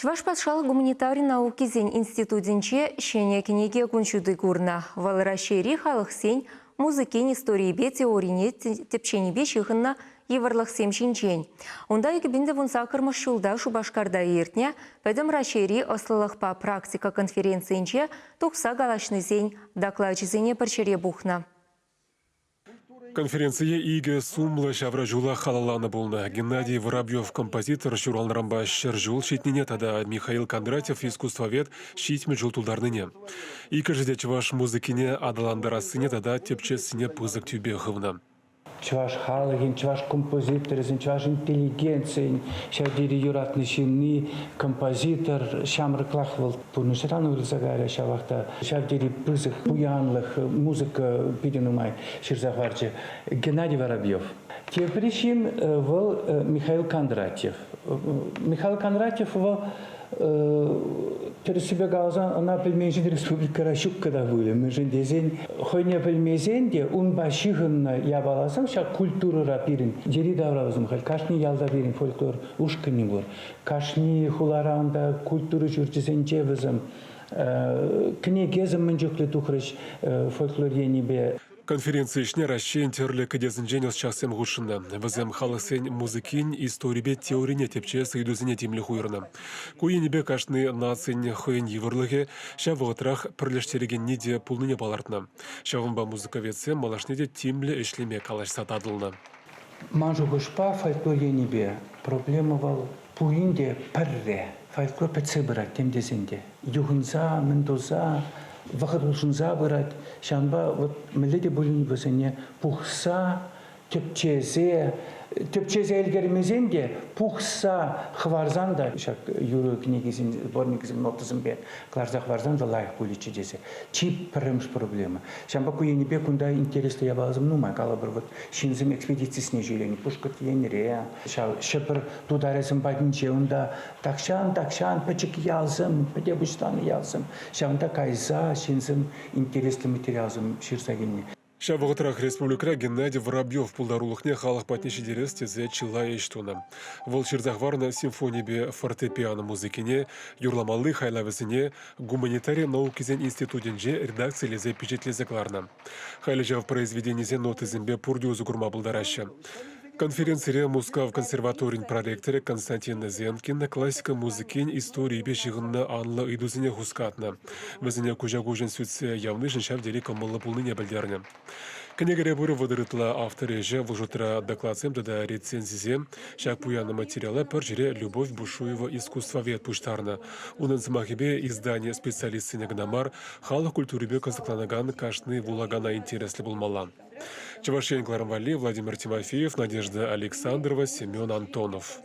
Чуваш патшалы гуманитарий науки зен институтинче шене книге кунчуды курна. Валырашери халық сен музыкен истории теорийне тепченебе шихынна еварлық семшинчен. Онда екібінде вунса кырмыш жылда Шубашкарда ертне, пәдім рашери ослылықпа практика конференциинче тұқса галашны зен докладчызене біршере бухна. Конференция иге сумлы шавра жула халаланы болны. Геннадий Воробьев, композитор, журналнарamba жул шетнене, тада Михаил Кондратьев, искусствовед, шитме жултулдарныне. Ике жеде чуваш музыкине адаландарасыне, тада тепчесіне пызык тюбеховна. Чуваш халыгин, чуваш композиторизм, чуваш интеллигенция, шавдири юратнышинни композитор, шамрыклах был. Пунышран урзагаря шавахта, шавдири пызык, буянлых, музыка пиденумай, ширзахварче. Геннадий Воробьев. Тепришим был Михаил Кондратьев. Михаил Кондратьев был перед себя галзан, она пельмежин республика Рашук когда были. Мы же дезен, хойне пельмезенде, он башиханна я баласам, ша культура рапирин. Жери давралазым, халь кашни ялда бирин фольклор ушка не бор. Кашни хуларанда культура журчизенче вызым. Книгезым мынжуклы тухрыш фольклорье небе. Конференция ишне расчен терлі кедезінжен часем ғушынна. Візем халысен музыкин историбе теорине тепче сайдузине темлі хуйырна. Куенебе кашны нацин хойын евырлығы, шавығытрах пірлештереген неде пулныне балартна. Шавынба музыковецем малашнеде темлі ішлеме калаш сатадылна. Манжу гышпа фольклорье небе проблема вал пуинде пірре. Фольклор пәтсе бұрат темдезінде. Юғынза, міндоза, вахырлшынза бұрат. Шанба вот милети бөлін бөсіне пухса, тепчезе элгермезенде пухса хварзанда, шак юры книгизин, сборникизин нотызын бе, кларза хварзанда лайық бөлічі десе. Чип пірімш проблема. Шанба куенебе кунда интересті ябалазым нумай, кала бір вот шинзым экспедициясіне жүйелені, пушкат енере, шыпыр тударесім бадынче, онда такшан, пачык ялзым, падебуштаны ялзым, шанда кайза, шинзым интересті материалзым ширсагенне. Шавығытрах республика Геннадий Воробьев пулдарулықне халық патнеші дерес тезе чила ештуна. Вол ширзахварна симфонибе фортепиано музыкине, юрламалы хайлавесіне, гуманитарий наукизен институтинже редакциялезе печетлезекларна. Хайлежав произведенизе нотызембе пурдюзу курма булдараща. Конференция Мускав консерваторин проректоры Константин Зенкин классика музыкин истории бешигынна анла идузине хускатна. Везене кужагужен сүтсе явны жиншав дели камылы пулныне білдерне. Книгере бұры выдырытла авторы же вұжытыра докладсем да рецензизе, шак пуяны материалы пір жире Любовь Бушуева искусствовед пуштарна. Унын сымахибе издание специалистсіне гнамар халық культурибе казакланаган кашны вулагана интересли булмалан. Чавашен Кларамвали, Владимир Тимофеев, Надежда Александрова, Семен Антонов.